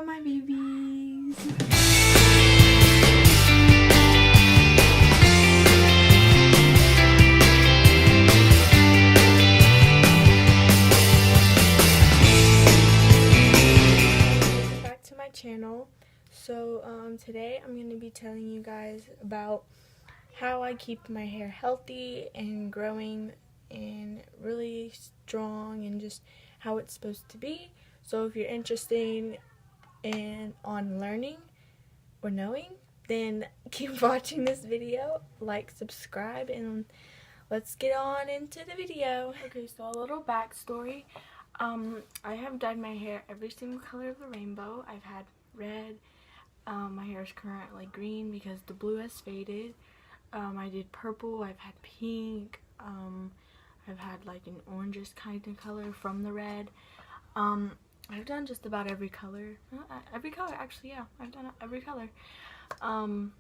Hello, my babies. Back to my channel. So today I'm going to be telling you guys about how I keep my hair healthy and growing and really strong and just how it's supposed to be. So if you're interested on learning or knowing, then keep watching this video, like, subscribe, and let's get on into the video. Okay, so a little backstory. I have dyed my hair every single color of the rainbow. I've had red. My hair is currently green because the blue has faded. I did purple. I've had pink. I've had like an orangish kind of color from the red. I've done just about every color. Every color, actually, yeah. I've done every color. And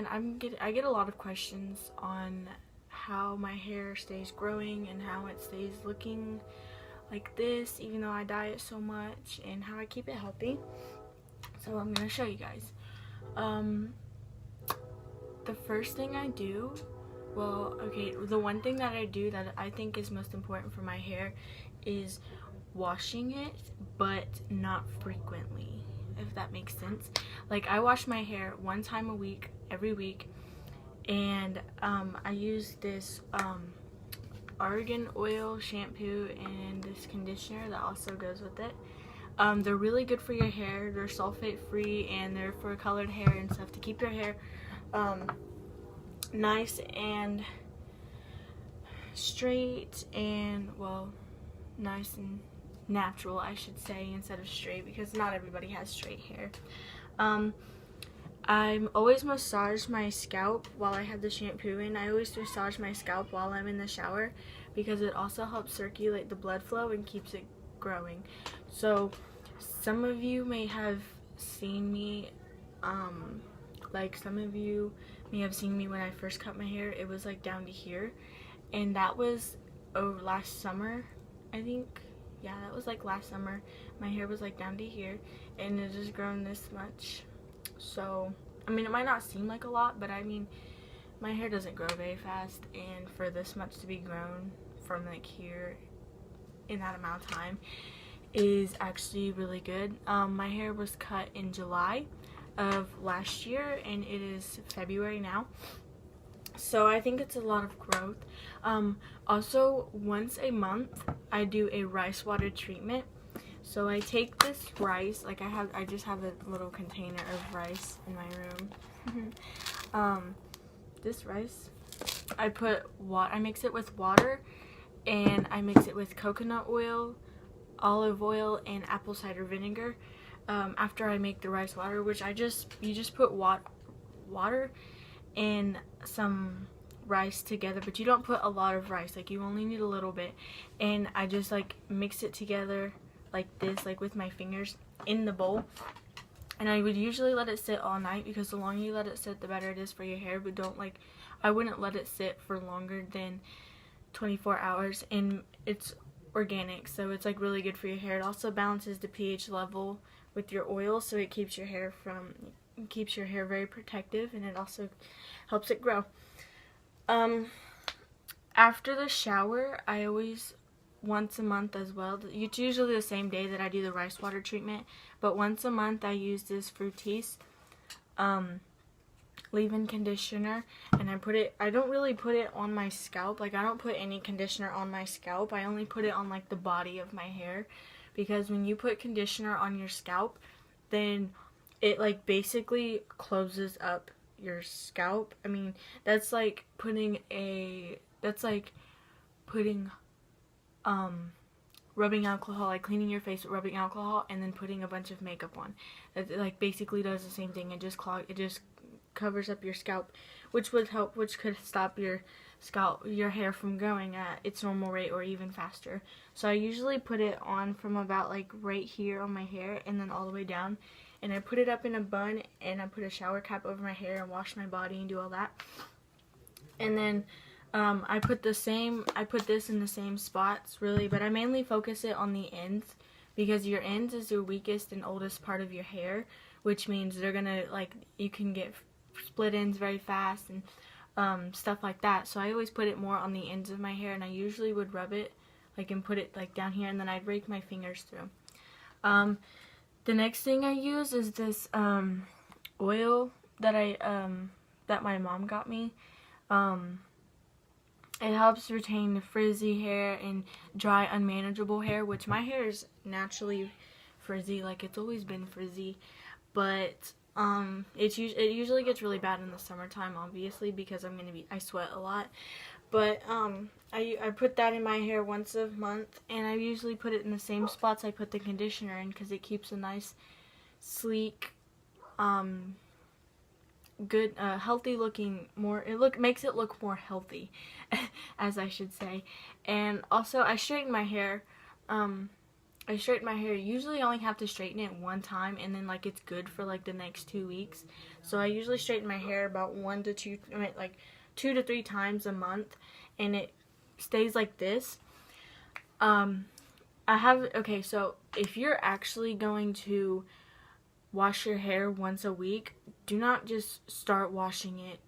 I get a lot of questions on how my hair stays growing and how it stays looking like this, even though I dye it so much, and how I keep it healthy. So I'm gonna show you guys. The first thing I do, the one thing that I do that I think is most important for my hair is washing it, but not frequently, if that makes sense. Like, I wash my hair one time a week, every week, and I use this argan oil shampoo and this conditioner that also goes with it. They're really good for your hair. They're sulfate free, and they're for colored hair and stuff, to keep your hair nice and straight and, well, nice and natural, I should say, instead of straight, because not everybody has straight hair. I always massage my scalp while I have the shampoo in. I always massage my scalp while I'm in the shower because it also helps circulate the blood flow and keeps it growing. So some of you may have seen me, like some of you may have seen me when I first cut my hair. It was like down to here, and that was last summer, I think. Yeah, that was like last summer. My hair was like down to here, and it has grown this much. So, I mean, it might not seem like a lot, but I mean, my hair doesn't grow very fast, and for this much to be grown from like here in that amount of time is actually really good. My hair was cut in July of last year, and it is February now. So I think it's a lot of growth. Also, once a month I do a rice water treatment. So I take this rice, like I just have a little container of rice in my room. This rice, I mix it with water, and I mix it with coconut oil, olive oil, and apple cider vinegar. After I make the rice water, which you just put water and some rice together, but you don't put a lot of rice, like you only need a little bit, and I just like mix it together like this, like with my fingers in the bowl. And I would usually let it sit all night, because the longer you let it sit, the better it is for your hair. But I wouldn't let it sit for longer than 24 hours, and it's organic, so it's like really good for your hair. It also balances the pH level with your oil, so it keeps your hair very protective, and it also helps it grow. After the shower, I always, once a month as well, it's usually the same day that I do the rice water treatment, but once a month I use this Fructis leave-in conditioner, and I don't really put it on my scalp. Like, I don't put any conditioner on my scalp. I only put it on like the body of my hair, because when you put conditioner on your scalp, then it like basically closes up your scalp. I mean, that's like putting rubbing alcohol, like cleaning your face with rubbing alcohol and then putting a bunch of makeup on. It like basically does the same thing. It just covers up your scalp, which could stop your hair from growing at its normal rate or even faster. So I usually put it on from about like right here on my hair and then all the way down, and I put it up in a bun, and I put a shower cap over my hair and wash my body and do all that. And then I put this in the same spots, really, but I mainly focus it on the ends because your ends is your weakest and oldest part of your hair, which means they're gonna, like, you can get split ends very fast and stuff like that. So I always put it more on the ends of my hair, and I usually would rub it like and put it like down here, and then I'd rake my fingers through. The next thing I use is this oil that that my mom got me. It helps retain the frizzy hair and dry, unmanageable hair, which my hair is naturally frizzy, like it's always been frizzy, but it usually gets really bad in the summertime, obviously, because I sweat a lot. But I put that in my hair once a month, and I usually put it in the same spots I put the conditioner in, because it keeps a nice, sleek, good, healthy looking, makes it look more healthy, as I should say. And also, I straighten my hair. Usually I only have to straighten it one time, and then like it's good for like the next 2 weeks. So I usually straighten my hair about 2 to 3 times a month, and it stays like this. So if you're actually going to wash your hair once a week, do not just start washing it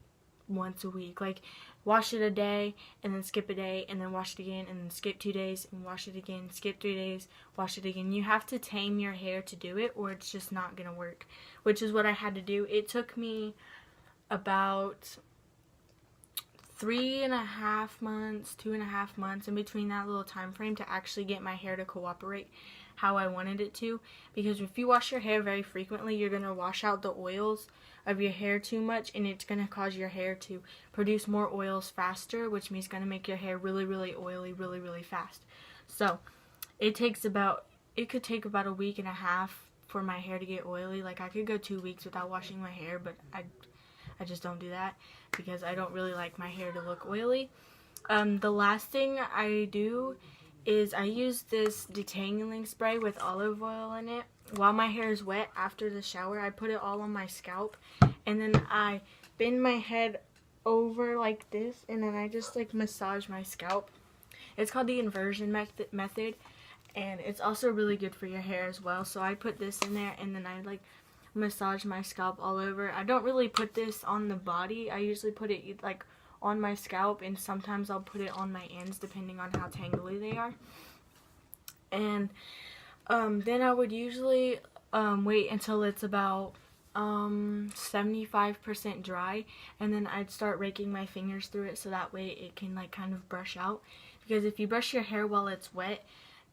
once a week. Like, wash it a day, and then skip a day, and then wash it again, and then skip 2 days, and wash it again, skip 3 days, wash it again. You have to tame your hair to do it, or it's just not gonna work, which is what I had to do. It took me about 3.5 months, 2.5 months, in between that little time frame, to actually get my hair to cooperate how I wanted it to. Because if you wash your hair very frequently, you're gonna wash out the oils of your hair too much, and it's gonna cause your hair to produce more oils faster, which means it's gonna make your hair really, really oily really, really fast. So it could take about 1.5 weeks for my hair to get oily. Like, I could go 2 weeks without washing my hair, but I just don't do that because I don't really like my hair to look oily. The last thing I do is I use this detangling spray with olive oil in it. While my hair is wet after the shower, I put it all on my scalp, and then I bend my head over like this, and then I just like massage my scalp. It's called the inversion method, and it's also really good for your hair as well. So I put this in there, and then I like massage my scalp all over. I don't really put this on the body. I usually put it like on my scalp, and sometimes I'll put it on my ends depending on how tangly they are. And then I would usually wait until it's about 75% dry, and then I'd start raking my fingers through it so that way it can like kind of brush out. Because if you brush your hair while it's wet,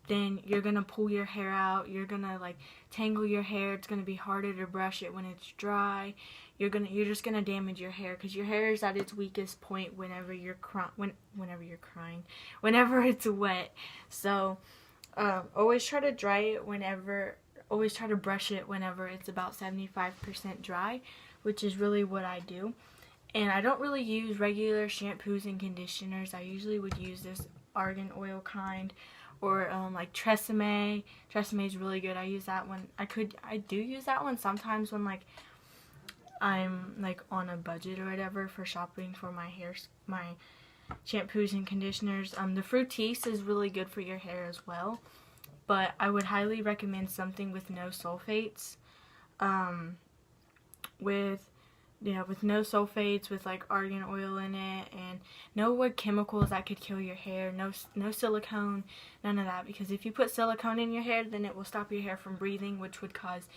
then you're gonna pull your hair out, you're gonna like tangle your hair, it's gonna be harder to brush it when it's dry. You're just gonna damage your hair, because your hair is at its weakest point whenever it's wet. So always try to always try to brush it whenever it's about 75% dry, which is really what I do. And I don't really use regular shampoos and conditioners. I usually would use this argan oil kind, or like Tresemme. Tresemme is really good. I use that one. I do use that one sometimes when like I'm like on a budget or whatever for shopping for my shampoos and conditioners. The Fructis is really good for your hair as well, but I would highly recommend something with no sulfates. With no sulfates, with like argan oil in it, and no wood chemicals that could kill your hair, no silicone, none of that. Because if you put silicone in your hair, then it will stop your hair from breathing, which could cause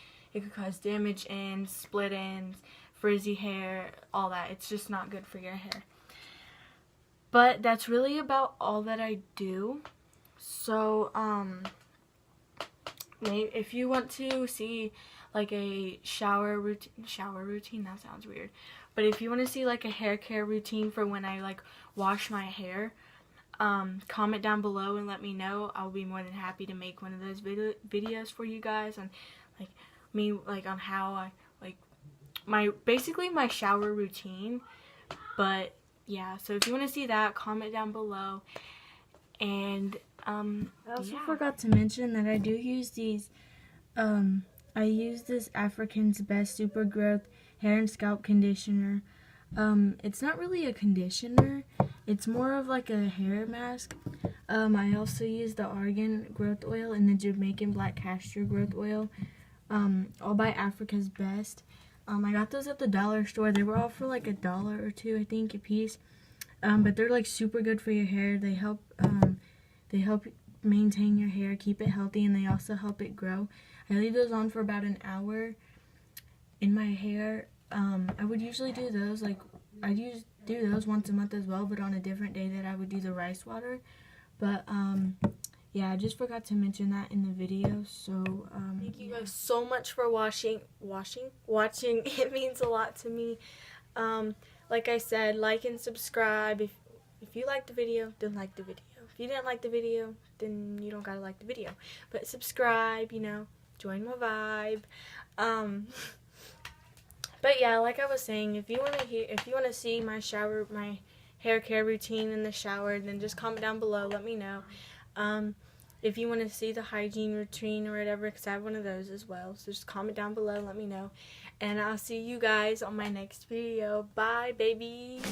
damaged ends, split ends, frizzy hair, all that. It's just not good for your hair. But that's really about all that I do. So if you want to see like a shower routine, that sounds weird, but if you want to see like a hair care routine for when I like wash my hair, comment down below and let me know. I'll be more than happy to make one of those videos for you guys, on like me, like on how I like basically my shower routine. But yeah, so if you want to see that, comment down below. And I also forgot to mention that I do use these I use this African's Best Super Growth hair and scalp conditioner. It's not really a conditioner, It's more of like a hair mask. I also use the argan growth oil and the Jamaican black castor growth oil, all by Africa's Best. I got those at the dollar store. They were all for like $1 or $2, I think, a piece. But they're like super good for your hair. They help maintain your hair, keep it healthy, and they also help it grow. I leave those on for about an hour in my hair. I would usually do those, like, do those once a month as well, but on a different day that I would do the rice water. But yeah, I just forgot to mention that in the video. So thank you guys so much for watching. It means a lot to me. Like I said, like and subscribe. If you liked the video, then like the video. If you didn't like the video, then you don't gotta like the video. But subscribe, you know, join my vibe. But yeah, like I was saying, if you wanna see my hair care routine in the shower, then just comment down below. Let me know. If you want to see the hygiene routine or whatever, because I have one of those as well. So just comment down below. Let me know. And I'll see you guys on my next video. Bye, baby.